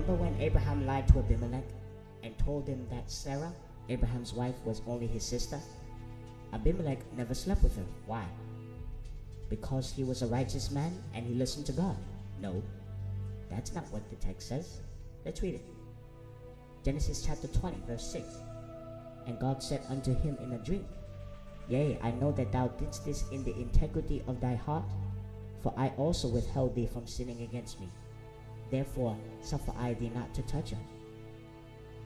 remember when Abraham lied to Abimelech and told him that Sarah, Abraham's wife, was only his sister? Abimelech never slept with her. Why? Because he was a righteous man and he listened to God? No, that's not what the text says. Let's read it. Genesis chapter 20, verse 6. And God said unto him in a dream, Yea, I know that thou didst this in the integrity of thy heart, for I also withheld thee from sinning against me. Therefore suffer I thee not to touch her.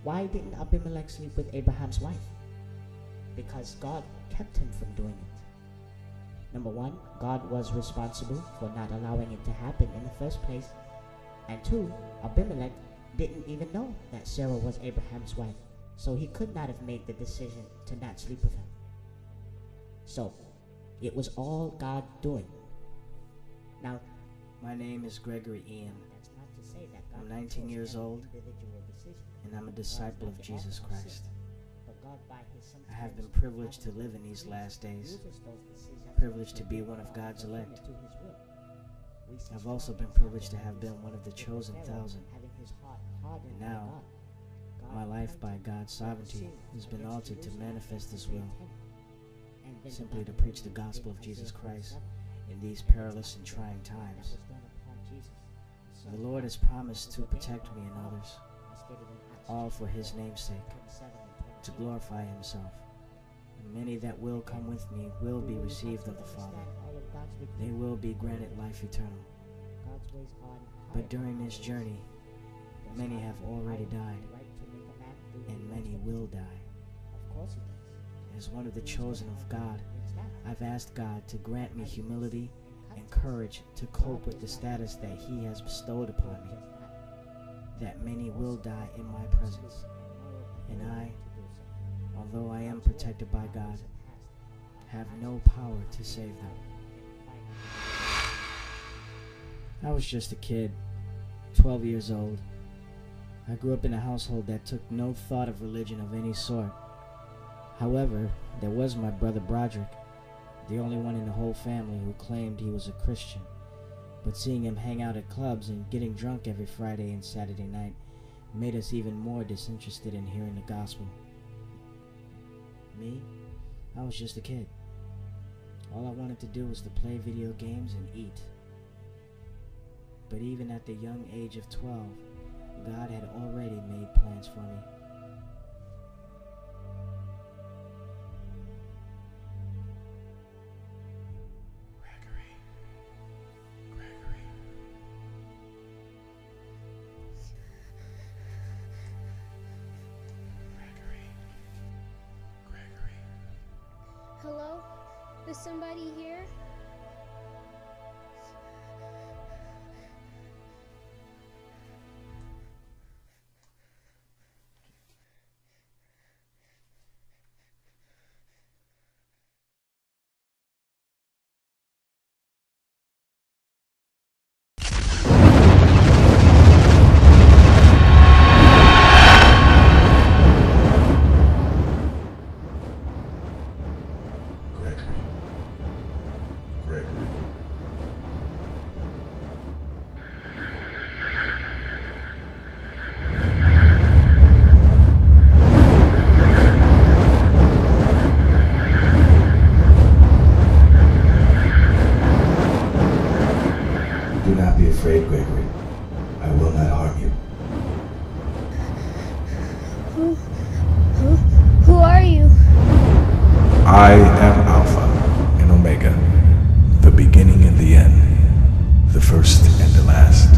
Why didn't Abimelech sleep with Abraham's wife? Because God kept him from doing it. Number one, God was responsible for not allowing it to happen in the first place. And two, Abimelech didn't even know that Sarah was Abraham's wife, so he could not have made the decision to not sleep with her. So, it was all God doing. Now, my name is Gregory Ian. that's not to say that God I'm 19 years old, and I'm a disciple of Jesus Christ. I have been privileged to live in these last days, privileged to be one of God's elect. I've also been privileged to have been one of the chosen 1,000. And now, my life by God's sovereignty has been altered to manifest His will, simply to preach the gospel of Jesus Christ in these perilous and trying times. The Lord has promised to protect me and others, all for His name's sake, to glorify Himself. And many that will come with me will be received of the Father. They will be granted life eternal. But during this journey, many have already died, and many will die. As one of the chosen of God, I've asked God to grant me humility and courage to cope with the status that He has bestowed upon me, that many will die in my presence, and I, although I am protected by God, have no power to save them. I was just a kid, 12 years old. I grew up in a household that took no thought of religion of any sort. However, there was my brother Broderick, the only one in the whole family who claimed he was a Christian, but seeing him hang out at clubs and getting drunk every Friday and Saturday night made us even more disinterested in hearing the gospel. Me? I was just a kid. All I wanted to do was to play video games and eat. But even at the young age of 12, God had already made plans for me. Hello? Is somebody here? Do not be afraid, Gregory. I will not harm you. Who are you? I am Alpha and Omega, the beginning and the end, the first and the last.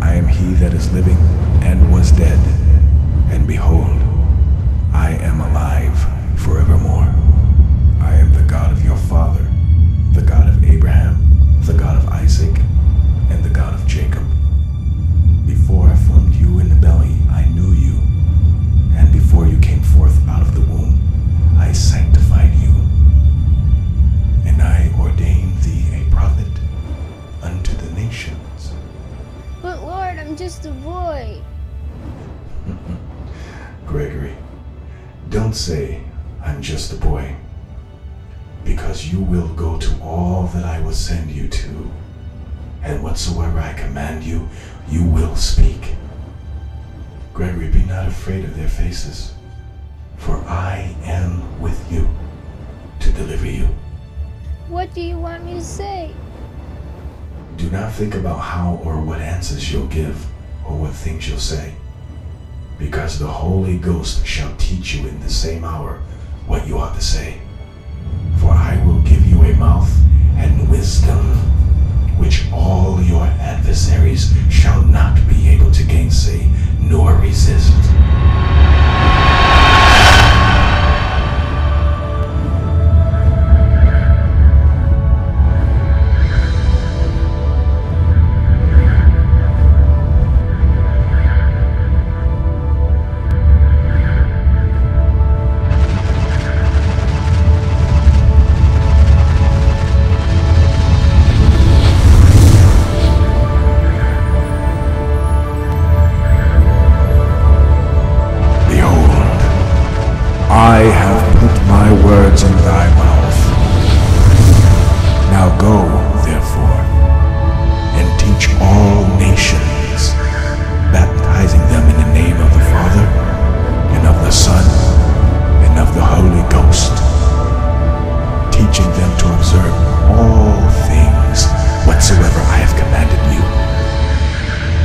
I am He that is living and was dead, and behold, I am alive forevermore. I am the God of your father, the God of Abraham, the God of Isaac, and the God of Jacob. Before I formed you in the belly, I knew you, and before you came forth out of the womb, I sanctified you, and I ordained thee a prophet unto the nations. But Lord, I'm just a boy. Gregory, don't say, I'm just a boy, because you will go to all that I will send you to, and whatsoever I command you, you will speak. Gregory, be not afraid of their faces, for I am with you to deliver you. What do you want me to say? Do not think about how or what answers you'll give or what things you'll say, because the Holy Ghost shall teach you in the same hour what you ought to say. For I will give you a mouth and wisdom, which all your adversaries shall not be able to gainsay nor resist. I have put my words in thy mouth. Now go, therefore, and teach all nations, baptizing them in the name of the Father, and of the Son, and of the Holy Ghost, teaching them to observe all things whatsoever I have commanded you.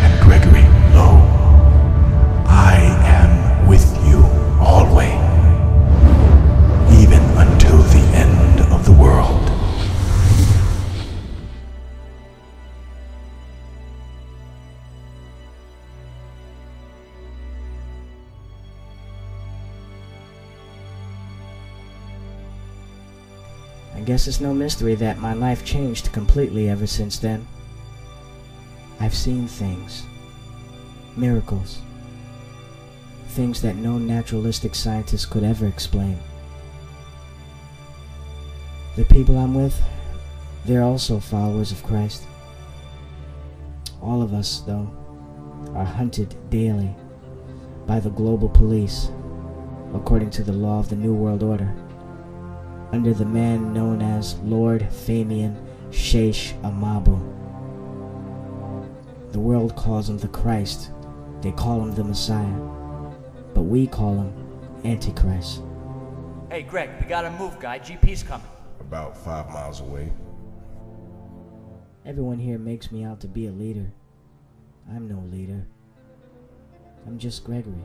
And Gregory, lo, I am with you always, even until the end of the world. I guess it's no mystery that my life changed completely ever since then. I've seen things, miracles, things that no naturalistic scientist could ever explain. The people I'm with, they're also followers of Christ. All of us, though, are hunted daily by the global police, according to the law of the New World Order, under the man known as Lord Famian Sheish Amabu. The world calls him the Christ. They call him the Messiah. But we call him Antichrist. Hey, Greg, we gotta move, guy. GP's coming. About 5 miles away. Everyone here makes me out to be a leader. I'm no leader. I'm just Gregory,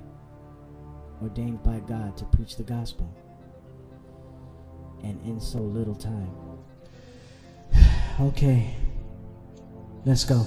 ordained by God to preach the gospel. And in so little time. Okay, let's go.